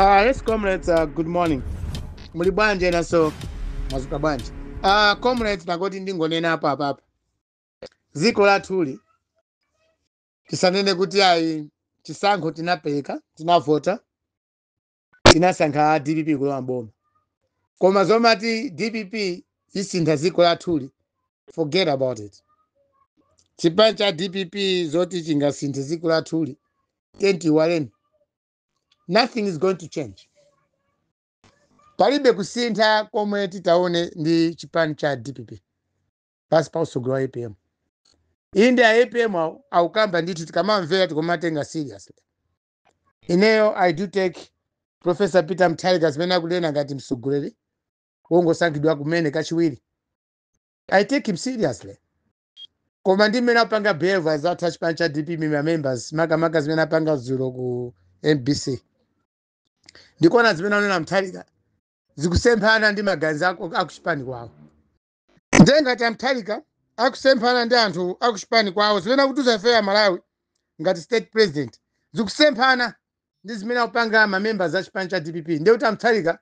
Yes, comrades, good morning. Muli bwanje naso mwazuka bwanje. Comrades, nagoti ndingonena apa. Ziko lathuli tisanene kuti ayi chisankho tinapeka, tinavota, tinasankha DPP kulowa mboma. Koma zomati DPP isintha ziko lathuli, forget about it. Chipani cha DPP zoti chingasinthe ziko lathuli, tentiwaleni. Nothing is going to change. Palibe kusintha komwe titaone ndi chipani cha DPP. Pasi pa usogolo wa APM. Inde ya APM aukamba ndithu tikamamvera tikumatenga seriously. Ineyo I do take Professor Peter Mutharika zimene akunena ngati mtsogoleri wongosankhidwa kumene kachiwiri. I take him seriously. Koma ndi mmene apanga behavior za chipani cha DPP members makamaka zimene apanga dzulo ku MBC. Ndikuona zimene anena Mutharika zikusemphana ndi maganizo akuchipani kwawo. Ngati Mutharika akusemphana ndi anthu akuchipani kwawo zimene akutuza ife ya Malawi ngati state president zikusemphana ndi zimene akupanga members a chipani cha DPP. Ndiye kuti Mutharika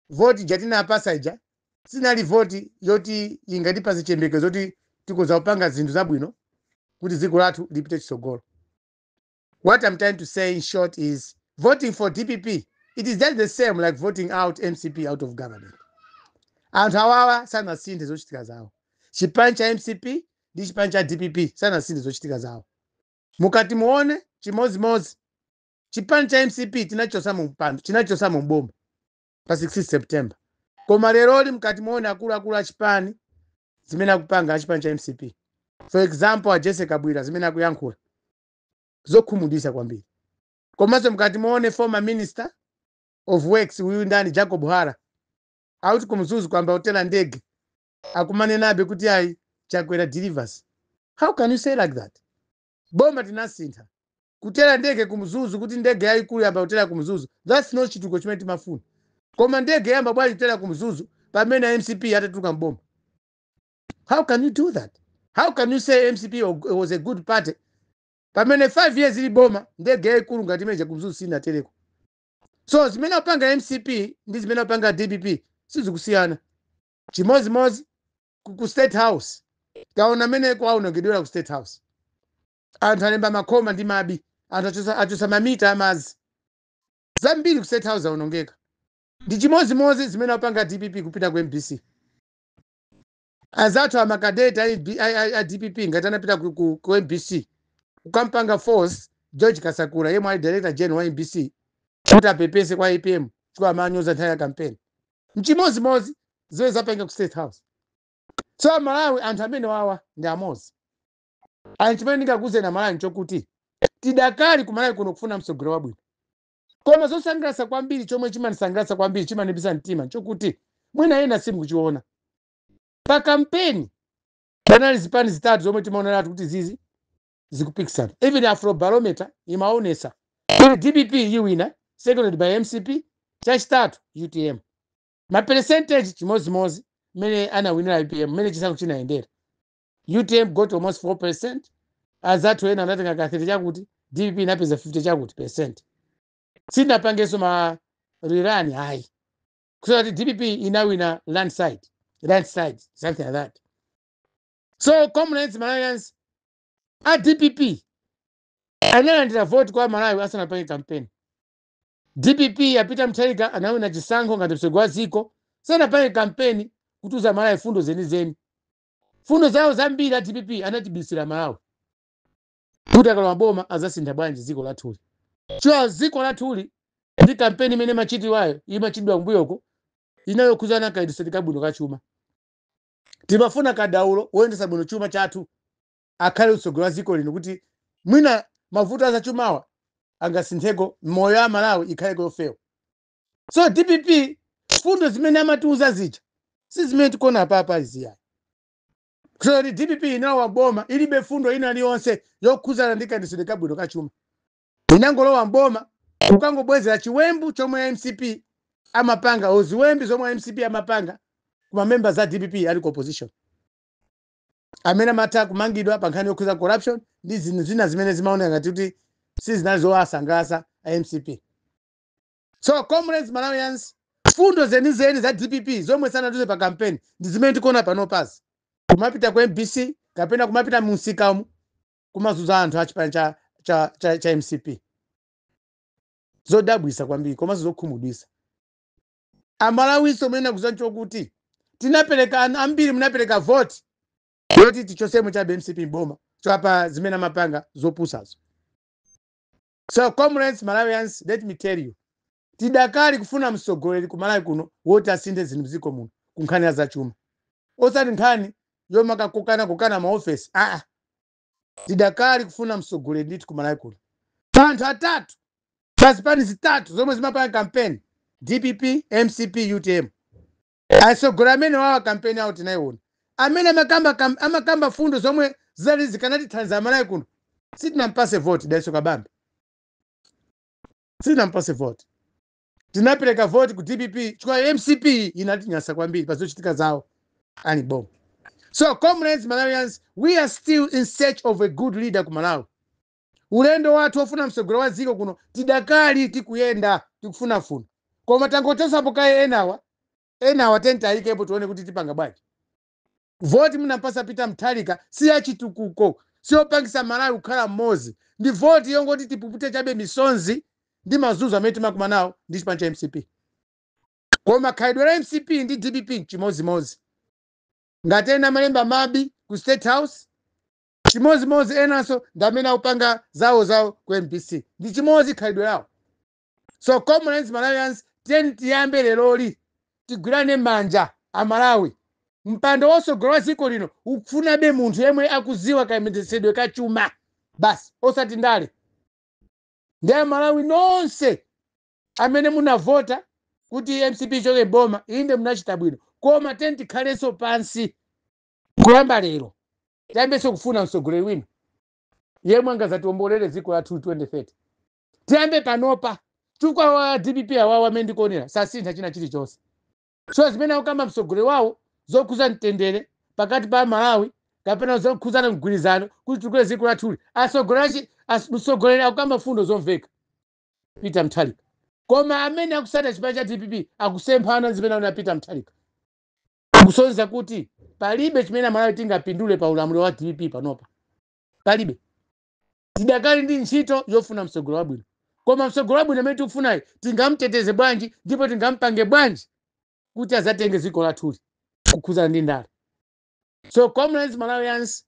voti jatina apasa ija sinali voti yoti ingatipase chiyembekezo zoti tikuza kupanga zinthu zabwino kuti dziko lathu lipite chitsogolo. What I'm trying to say in short is voting for DPP, it is just the same like voting out MCP out of government. Anthu awawa sanasinthe zochitika zawo. Chipani cha MCP ndi chipani cha DPP sanasinthe zochitika zawo. Mukati muone chimozimozi chipani cha MCP tinachosa mu mpando, chinachosa mu mboma pa 16 September. Koma leroli mukati muone akulu a chipani zimene akupanga chipani cha MCP. For example, Jesse Kabwira zimene akuyankhula zokhumudwitsa kwambiri. Komanso mukati muone former minister of works uyu ndani Jacob Hara auti kumzuzu kwamba hotela ndege akumanenabe kuti ayi chakwera delivers. How can you say like that? Boma tinasintha kutera ndege kumzuzu kuti ndege yayikulu yamba hotela kumzuzu, that's not chituko chimene timafuna. Koma ndege yamba bwali hotela kumzuzu pamene MCP atatuka mboma. How can you do that? How can you say MCP was a good party pamene 5 years ili boma ndege yayikulu ngati imeja kumzuzu sina tereko? So zimene apanga MCP ndi zimene apanga DPP sizikusiyana. Chimozimozi ku State House kaona mene kwauna ngidwera ku State House. Anthu alemba makhoma ndi mabi, anthu achosa mamita amazi. Zambiri ku State House aunongeka. Ndi chimozimozi zimene apanga DPP kupita ku MBC. Azathu amakadeta a DPP ngati anapita ku MBC. Ukampanga force George Kasakura yemwe ali director general wa MBC. Kuti apepese kwa APM chikwa amanyoza nthawi ya campaign. Mchimozimozi ziwe zapanga ku State House. So Malawi anthu amene wawa ndi amozi. Anthu chimene ndingakuze na Malawi nchokuti tidakali ku Malawi kuno kufuna mtsogolo wabwino. Koma zosangalatsa kwambiri chomwe chimanisangalatsa kwambiri chimanibisa mtima nchokuti mwina yena simukuchiona. Pa campaign panali zipani zitatu zomwe timaonera kuti zizi zikupikisana. Even Afrobarometer imaonesa kuti DPP yiwina seconded by MCP, chachitatu UTM. Ma percentage chimozimozi mene anawinira IPM mene chisankho chinaendera. UTM got almost 4%, azathu ena anatenga ka 30 chakuti, DPP inapeza 50 chakuti percent. Sinapangeso ma rirani hayi. Kusati DPP inawina landslide, something like that. So comrades Malawians, a DPP analandira vote kwa Malawi asanapange campaign. DPP ya Peter Mutharika anawina chisankho ngati mtsogoleri wa dziko sanapange campaign kutuza Malawi fundo zenizeni. Fundo zawo zambiri a DPP anatibisira Malawi kuti akalowa boma azasintha bwanji dziko lathuli. Chwa dziko lathuli ndi campaign imene machitidwayo imachitidwa mbuyoko inayokuzana kaiduseti kabwino kachuma. Timafuna kadaulo woyendesa bwino chuma chathu akhale mtsogoleri wa dziko lino kuti mwina mavuto azachumawa angasintheko moyo wa Malawi ikhaleko yofewa. So DPP fundo zimene amatiuza zija si zimene tikuona apa iziya. So DPP inawa boma ilibe fundo ina liyonse yokhuzana ndi kaiduseti kabwino kachuma. Inangolowa mboma ukangobwezera chiwembu chomwe MCP amapanga oziwembi zomwe MCP amapanga kuma members za DPP ali ku opposition. Amene amata kumangidwa pa nkhani yokhuza corruption ndi zina zimene zimaoneka ngati kuti sizinali zowasangalatsa MCP. So comrades Malawians, fundo zenizeni za DPP zomwe sanatuze pa campaign ndi zimene tikuona pano pasi. Kumapita kwa MBC kapena kumapita musikamu kumazuza anthu a chipani cha MCP. Zodabwisa kwambiri komanso zokhumudwisa. Amalawiso mwena kuzancho kuti tinapereka ambiri munapereka vote yoti tichosemo cha MCP boma chapa zimene mapanga zopusazo. So comrades Malawians, let me tell you, tidakali kufuna msogoleri ku Malawi kuno woti asinthe zinthu mziko muno kunkhani za chuma. Osati nkhani yoma kakukana maofesi. Tidakali kufuna msogoleri ndithu ku Malawi kuno. Anthu atatu pasipani zitatu zomwe zimapanga campaign DPP, MCP, UTM. Asogolera amene wawa campaign out tinaiona. Amene amakamba fundo zomwe zali zikanati thandiza Malawi kuno. Sitinampase vote Daiso Kabambe. Sitinampase vote. Tinapereka vote ku DPP chikwa MCP inatinyasa kwambiri pazochitika zawo ani bomb. So comrades Malawians, we are still in search of a good leader ku Malawi. Ulendo watu ofuna msogolo wa ziko kuno tidakali tikuyenda tikufuna funa. Koma tangotosa pokaye enawa tenta ayikepo tuone kuti tipanga bwanji. Vote munampasa Peter Mutharika si ya chitukuko, si opangisa Malawi kukhala mmodzi. Ndi vote yongoti tipupute chabe misonzi ndi mazuzu amene timakuma nawo ndi chipani cha MCP. Koma khaidwe la MCP ndi DPP chimozimozi. Ngati ena malemba mabi ku State House, chimozimozi enanso ndamene upanga zawo ku MPC. Ndi chimozi khaidwe lawo. So comrades Malawians, tiyambe leloli tigwirane manja a Malawi. Mpando wosogolo wa ziko lino ukufuna be munthu yemwe akuziwa kayendetsedwe ka chuma. Basi osati ndale. Ndiye Malawi nonse amene munavota kuti MCP choke boma inde munachita bwino. Koma tikhalenso pansi kuyamba lero. Tiyambenso kufuna msogoleri wina yemwe angazatiombolere ziko la 2030. Tiyambe panopa chifukwa wa DPP awawa amene ndikuonera sasintha china chilichonse. So zimene akukamba msogoleri wawo zokhuza mtendere pakati pa Malawi kapena zokhuzana mgwirizano kuti tikule ziko la thuli. Msogoleri akukamba fundo zomveka Peter Mutharika. Koma amene akusata chipani cha DPP akusemphana zimene una Peter Mutharika. Kusonza kuti palibe chimene Malawi tingapindule pa ulamuliro wa DPP panopa. Palibe. Tidakali ndi ntchito yofuna msogoleri wabwino. Koma msogoleri wabwino amene tikufunayo tingamteteze bwanji ndipo tingampange bwanji kuti azatenge ziko la thuli kukhuzana ndi ndale. So comrades Malawians,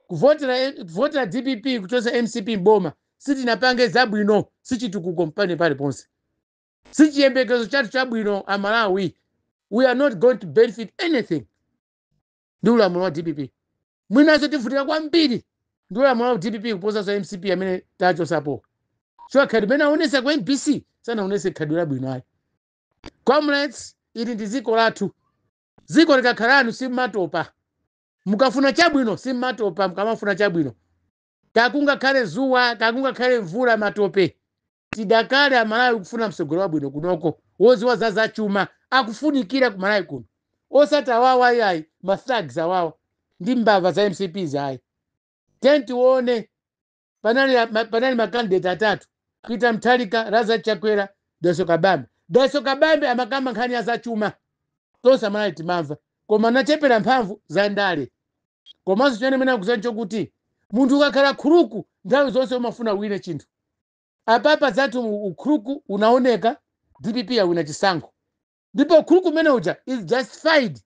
kuvotera DPP kuchosa MCP boma sitinapange zabwino sichitukuko mpane pale ponse. Sichiyembekezo chathu chabwino a Malawi. We are not going to benefit anything. Ndi ulamuliro wa DPP. Mwinaso tivutika kwambiri ndi ulamuliro wa DPP kuposa so MCP amene tachosapo. So khadi mena aonesa kwa MPC sana aonese khadi labwino ayi. Comrades, ili ndi ziko lathu. Ziko likakhalanu si matopa. Mukafuna chabwino si matopa, mukamafuna chabwino. Kakunga khale zuwa, kakunga khale mvula matope. Tidakale a Malawi kufuna msogoleri wabwino kunoko. Woziwa za chuma akufunikira ku Malawi kuno. Osata wawa yayi mathags awawa ndi mbava za MCP zayi. Tione panali makandidate atatu. Peter Mutharika, Lazarus Chakwera, Daiso Kabambe. Daiso Kabambe amakamba nkhani za chuma. Tosa Malawi timamva. Koma nachepera mphamvu za ndale. Komanso chene mena kuzancho kuti munthu ukakhala khuluku nthawi zonse umafuna wine chinthu. Apapa zatu ukhuruku unaoneka DPP awina chisankho. Ndipo ukhuruku mene uja is justified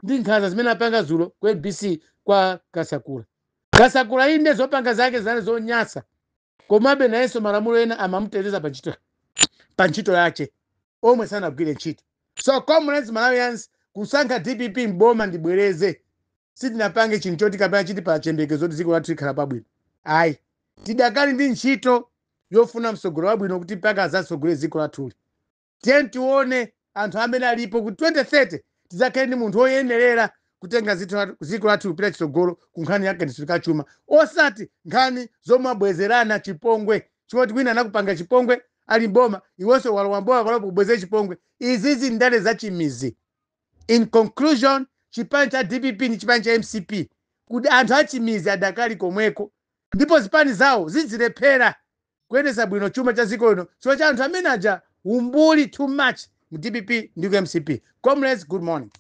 ndi nkhanza zimene apanga zulo ku MBC kwa Kasakula. Kasakula inde zopanga zake zane zonyasa. Komabe nayenso malamulo ena amamuteteza pa ntchito yache omwe sanagwire ntchito. So comrades Malawians, kusankha DPP mboma ndibwereze. Sitinapange chinthu choti kapena chiti pa chembekezo kuti ziko lathu likhala pabwino. Ayi. Tidakali ndi ntchito yofuna msogoleri wabwino kuti mpaka azasogolere ziko lathuli. Tione anthu amene alipo ku 2030 tizakhale ndi munthu oyenerera kutenga ziko lathu kupita chitsogolo ku nkhani yake ndisika chuma. Osati nkhani zomabwezerana chipongwe. Choti wina anakupanga chipongwe ali mboma iwonso walowa mboma palopo kubwezera chipongwe. Izizi ndale za chimizi. In conclusion, chipani cha DPP ni chipani cha MCP. Kuti anthu achimizi adakali komweko. Ndipo zipani zawo zizilephera kuyendesa bwino chuma cha ziko lino. So cha anthu amene aja umbuli too much mu DPP ndi ku MCP. Comrades, good morning.